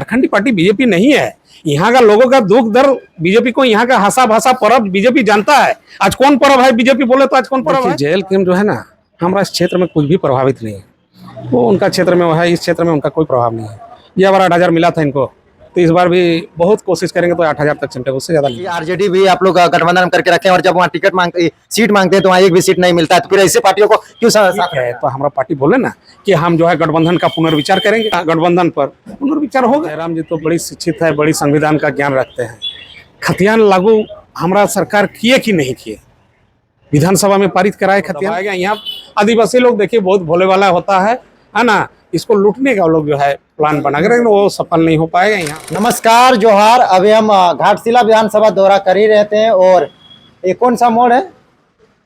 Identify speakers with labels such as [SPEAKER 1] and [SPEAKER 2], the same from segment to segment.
[SPEAKER 1] झारखंडी party BJP नहीं है। यहाँ का लोगों का दुख दर्द बीजेपी को, यहाँ का हंसा भाषा पर्व बीजेपी जानता है। आज कौन पर्व है बीजेपी बोले तो आज कौन पर्व है? जेल कैंप जो है ना, हमारा इस क्षेत्र में कुछ भी प्रभावित नहीं है। वो उनका क्षेत्र में वो है, इस क्षेत्र में उनका कोई प्रभाव नहीं है। यह बार 8,000 मिला था इनको, तो इस बार भी बहुत कोशिश करेंगे तो 8,000 तक चिमटेगा, उससे ज्यादा नहीं।
[SPEAKER 2] आरजेडी भी आप लोग गठबंधन करके रखे हैं और जब वहाँ टिकट मांगते, सीट मांगते हैं तो वहाँ एक भी सीट नहीं मिलता है, तो फिर ऐसे पार्टियों को क्यों साथ
[SPEAKER 1] है? तो हमारा पार्टी बोले ना कि हम जो है गठबंधन का पुनर्विचार करेंगे। गठबंधन पर पुनर्विचार होगा। जयराम जी तो बड़ी शिक्षित है, बड़ी संविधान का ज्ञान रखते हैं। खतियान लागू हमारा सरकार किए कि नहीं किए, विधानसभा में पारित कराए खतियान। यहाँ आदिवासी लोग देखिए बहुत भोले वाला होता है ना, इसको लूटने का लोग जो है प्लान बना कर, वो सफल नहीं हो पाएगा। यहाँ
[SPEAKER 2] नमस्कार, जोहार। अभी हम घाटशिला विधानसभा दौरा कर ही रहते हैं और ये कौन सा मोड़ है?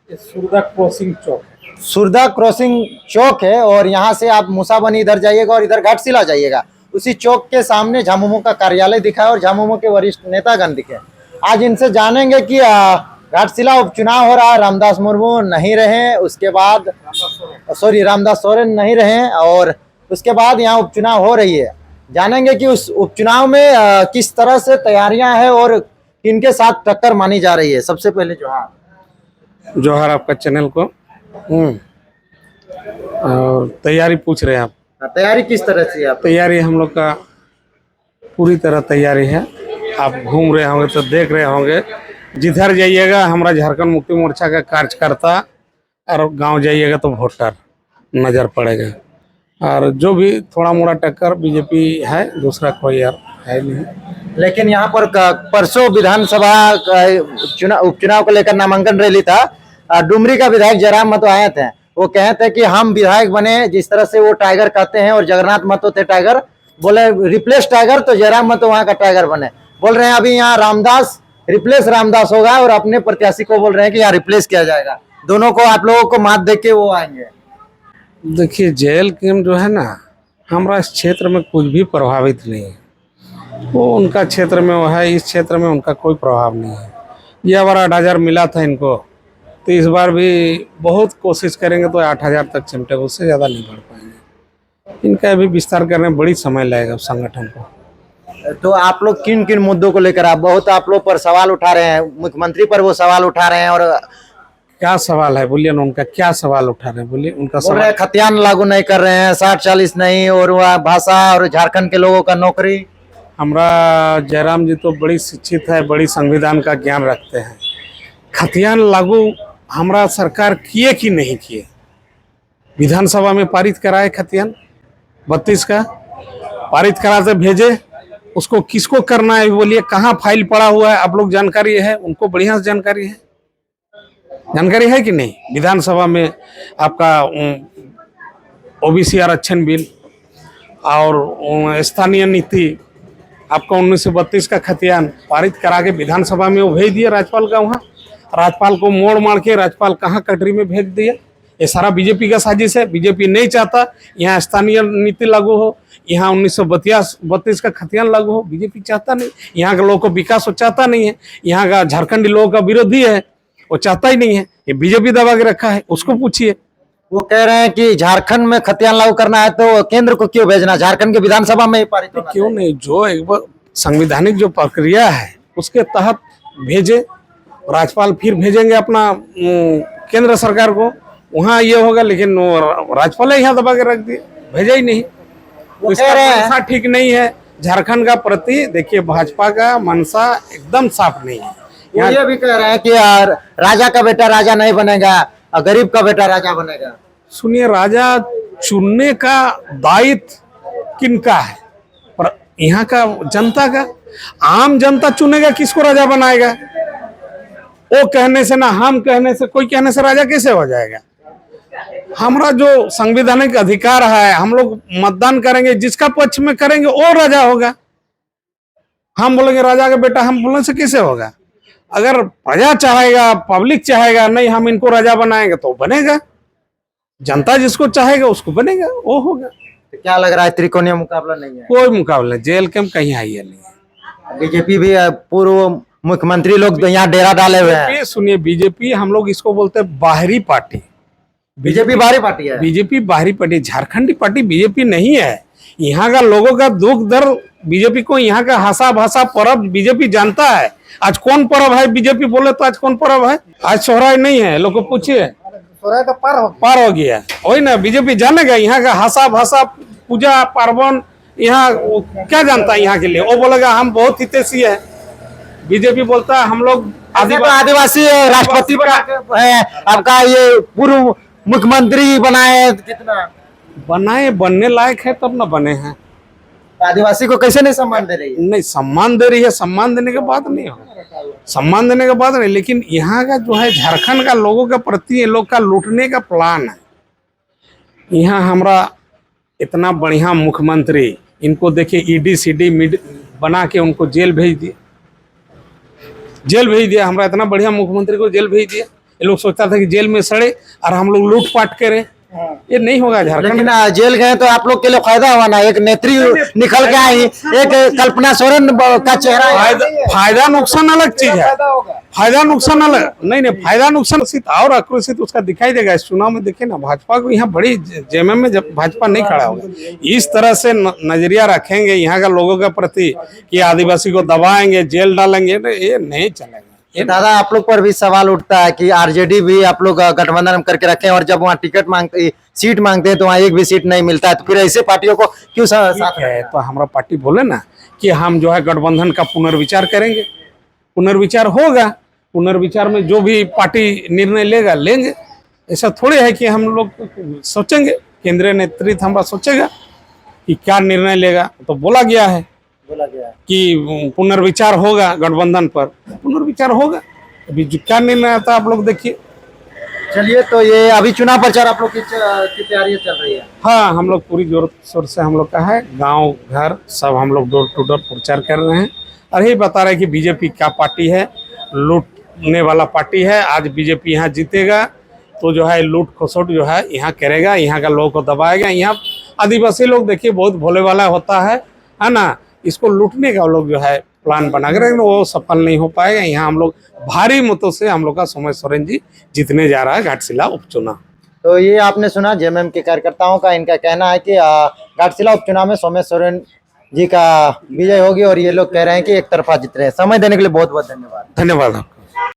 [SPEAKER 1] सुरदा क्रॉसिंग चौक,
[SPEAKER 2] सुरदा क्रॉसिंग चौक है और यहाँ से आप मूसाबनी इधर जाइएगा और इधर घाटशिला जाइएगा। उसी चौक के सामने झामुमो का कार्यालय दिखा है और झामुमो के वरिष्ठ नेतागण दिखे। आज इनसे जानेंगे कि घाटशिला उपचुनाव हो रहा है, रामदास मुर्मू नहीं रहे, उसके बाद रामदास सोरेन नहीं रहे और उसके बाद यहाँ उपचुनाव हो रही है। जानेंगे कि उस उपचुनाव में किस तरह से तैयारियां हैं और किनके साथ टक्कर मानी जा रही है। सबसे पहले
[SPEAKER 1] जोहार आपका चैनल को। और तैयारी पूछ रहे हैं आप?
[SPEAKER 2] तैयारी किस तरह से? आप
[SPEAKER 1] तैयारी हम लोग का पूरी तरह तैयारी है। आप घूम रहे होंगे तो देख रहे होंगे, जिधर जाइएगा हमारा झारखंड मुक्ति मोर्चा का कार्यकर्ता, और गांव जाइएगा तो वोटर नजर पड़ेगा। और जो भी थोड़ा मोड़ा टक्कर बीजेपी है, दूसरा कोई यार है नहीं।
[SPEAKER 2] लेकिन यहाँ पर परसों विधानसभा उपचुनाव को लेकर नामांकन रैली था। डुमरी का विधायक जयराम महतो आए थे, वो कहे थे कि हम विधायक बने, जिस तरह से वो टाइगर कहते हैं और जगन्नाथ महतो थे टाइगर, बोले रिप्लेस टाइगर, तो जयराम महतो वहाँ का टाइगर बने। बोल रहे हैं अभी यहाँ रामदास रिप्लेस रामदास होगा और अपने प्रत्याशी को बोल रहे हैं कि यहाँ रिप्लेस किया जाएगा। दोनों को आप लोगों को मात दे के वो आएंगे।
[SPEAKER 1] देखिए, जेल कैंप जो है ना, हमारा इस क्षेत्र में कुछ भी प्रभावित नहीं है। वो उनका क्षेत्र में वो है, इस क्षेत्र में उनका कोई प्रभाव नहीं है। यह बार 8,000 मिला था इनको, तो इस बार भी बहुत कोशिश करेंगे तो 8,000 तक चिमटेगा, उससे ज़्यादा नहीं बढ़ पाएंगे। इनका अभी विस्तार करने में बड़ी समय लगेगा संगठन को।
[SPEAKER 2] तो आप लोग किन किन मुद्दों को लेकर आप लोग पर सवाल उठा रहे हैं? मुख्यमंत्री पर वो सवाल उठा रहे हैं और
[SPEAKER 1] क्या सवाल है बोलिए ना, उनका क्या सवाल उठा रहे हैं बोलिए। उनका सवाल
[SPEAKER 2] खतियान लागू नहीं कर रहे हैं, 60-40 नहीं, और वह भाषा और झारखंड के लोगों का नौकरी।
[SPEAKER 1] हमारा जयराम जी तो बड़ी शिक्षित है, बड़ी संविधान का ज्ञान रखते हैं। खतियान लागू हमारा सरकार किए कि नहीं किए, विधानसभा में पारित कराए खतियान 32 का पारित करा से भेजे, उसको किसको करना है बोलिए, कहाँ फाइल पड़ा हुआ है आप लोग जानकारी है, उनको बढ़िया से जानकारी है कि नहीं। विधानसभा में आपका ओबीसी आरक्षण बिल और स्थानीय नीति आपका 1932 का खतियान पारित करा के विधानसभा में वो भेज दिया राज्यपाल का। वहाँ राज्यपाल को मोड़ मार के राज्यपाल कहाँ कटरी में भेज दिया। ये सारा बीजेपी का साजिश है। बीजेपी नहीं चाहता यहाँ स्थानीय नीति लागू हो, यहाँ 1932 का खतियान लागू हो। बीजेपी चाहता नहीं, यहाँ के लोगों को विकास वो चाहता नहीं है। यहाँ का झारखंडी लोगों का विरोधी है, वो चाहता ही नहीं है। ये बीजेपी दबा के रखा है, उसको पूछिए।
[SPEAKER 2] वो कह रहे हैं कि झारखंड में खतियान लागू करना है तो केंद्र को क्यों भेजना, झारखंड के विधानसभा में ही पारित होना
[SPEAKER 1] क्यों नहीं। जो एक बार संवैधानिक जो प्रक्रिया है उसके तहत भेजे, राज्यपाल फिर भेजेंगे अपना केंद्र सरकार को, वहाँ ये होगा। लेकिन राज्यपाल यहाँ दबा के रख दिए, भेजा ही नहीं। इसका ठीक नहीं है झारखंड का प्रति। देखिए, भाजपा का मनसा एकदम साफ नहीं है।
[SPEAKER 2] ये भी कह रहे हैं कि राजा का बेटा राजा नहीं बनेगा, गरीब का बेटा राजा बनेगा।
[SPEAKER 1] सुनिए, राजा चुनने का दायित्व किनका है? पर यहाँ का जनता का। आम जनता चुनेगा, किसको राजा बनाएगा? वो कहने से ना, हम कहने से, कोई कहने से राजा कैसे हो जाएगा? हमारा जो संवैधानिक अधिकार है, हम लोग मतदान करेंगे, जिसका पक्ष में करेंगे वो राजा होगा। हम बोलेंगे राजा का बेटा, हम बोलने से कैसे होगा? अगर प्रजा चाहेगा, पब्लिक चाहेगा नहीं हम इनको राजा बनाएंगे तो बनेगा। जनता जिसको चाहेगा उसको बनेगा, वो होगा।
[SPEAKER 2] तो क्या लग रहा है, त्रिकोणीय मुकाबला नहीं है?
[SPEAKER 1] कोई मुकाबला, जेल कैंप कहीं आई है नहीं।
[SPEAKER 2] बीजेपी भी पूर्व मुख्यमंत्री लोग यहाँ डेरा डाले हुए हैं।
[SPEAKER 1] सुनिए, बीजेपी हम लोग इसको बोलते हैं बाहरी पार्टी।
[SPEAKER 2] बीजेपी बाहरी पार्टी है।
[SPEAKER 1] बीजेपी बाहरी पार्टी, झारखंडी पार्टी बीजेपी नहीं है। यहाँ का लोगों का दुख दर्द बीजेपी को यहाँ का हंसा भाषा पर्व बीजेपी जानता है। आज कौन पर्व है बीजेपी बोले तो आज कौन पर्व है? आज सोहराय नहीं है, लोग को पूछिए,
[SPEAKER 2] सोहराय तो
[SPEAKER 1] पार हो गया। वही ना, बीजेपी जानेगा यहाँ का हंसा भाषा पूजा पार्वण, यहाँ क्या जानता है यहाँ के लिए? वो बोलेगा हम बहुत हितैषी है। बीजेपी बोलता है हम लोग
[SPEAKER 2] आदिवासी राष्ट्रपति है आपका, ये पूर्व मुख्यमंत्री बनाए, कितना
[SPEAKER 1] बनाए, बनने लायक है तब ना बने हैं।
[SPEAKER 2] आदिवासी को कैसे नहीं सम्मान दे रही है?
[SPEAKER 1] नहीं, सम्मान दे रही है, सम्मान देने के बाद नहीं होगा, सम्मान देने के बाद नहीं। लेकिन यहाँ का जो है झारखंड का लोगों के प्रति ये लोग का लूटने का प्लान है। यहाँ हमारा इतना बढ़िया मुख्यमंत्री, इनको देखिए ईडी सीडी बना के उनको जेल भेज दिए, जेल भेज दिया। हमारा इतना बढ़िया मुख्यमंत्री को जेल भेज दिया। ये लोग सोचता था कि जेल में सड़े और हम लोग लूटपाट करें, ये नहीं होगा झारखंड।
[SPEAKER 2] लेकिन जेल गए तो आप लोग के लिए फायदा हुआ ना, एक नेत्री निकल के आई, एक कल्पना सोरेन का चेहरा।
[SPEAKER 1] फायदा नुकसान अलग चीज है, फायदा नुकसान अलग नहीं, फायदा नुकसान और आक्रोशित उसका दिखाई देगा इस चुनाव में। देखिए ना, भाजपा को यहाँ बड़ी जेएमएम में जब भाजपा नहीं खड़ा होगा, इस तरह से नजरिया रखेंगे यहाँ का लोगों के प्रति कि आदिवासी को दबाएंगे, जेल डालेंगे, ये नहीं चलेगा।
[SPEAKER 2] दादा, आप लोग पर भी सवाल उठता है कि आरजेडी भी आप लोग गठबंधन करके रखे हैं और जब वहाँ टिकट मांगते, सीट मांगते हैं तो वहाँ एक भी सीट नहीं मिलता है, तो फिर ऐसे पार्टियों को क्यों साथ
[SPEAKER 1] है? तो हमारा पार्टी बोले ना कि हम जो है गठबंधन का पुनर्विचार करेंगे, पुनर्विचार होगा, पुनर्विचार में जो भी पार्टी निर्णय लेगा लेंगे। ऐसा थोड़ी है कि हम लोग सोचेंगे, केंद्रीय नेतृत्व हमारा सोचेगा कि क्या निर्णय लेगा। तो बोला गया है कि पुनर्विचार होगा गठबंधन पर, पुनर्विचार होगा। अभी क्या निर्णय आता है आप लोग देखिए।
[SPEAKER 2] चलिए, तो ये अभी चुनाव प्रचार आप लोग की तैयारी चल रही है?
[SPEAKER 1] हाँ, हम लोग पूरी जोर शोर से हम लोग का है, गांव घर सब हम लोग डोर टू डोर प्रचार कर रहे हैं और यही बता रहे हैं कि बीजेपी क्या पार्टी है, लूटने वाला पार्टी है। आज बीजेपी यहाँ जीतेगा तो जो है लूट खसोट जो है यहाँ करेगा, यहाँ का लोगों को दबाएगा। यहाँ आदिवासी लोग देखिए बहुत भोले वाला होता है ना, इसको लूटने का लोग जो है प्लान बना कर, वो सफल नहीं हो पाएगा। यहाँ हम लोग भारी मतों से हम लोग का सोमेश सोरेन जी जीतने जा रहा है घाटशिला उपचुनाव।
[SPEAKER 2] तो ये आपने सुना जेएमएम के कार्यकर्ताओं का, इनका कहना है कि घाटशिला उपचुनाव में सोमेश सोरेन जी का विजय होगी और ये लोग कह रहे हैं कि एक तरफा जीत रहे हैं। समय देने के लिए बहुत बहुत धन्यवाद।
[SPEAKER 1] धन्यवाद आपका।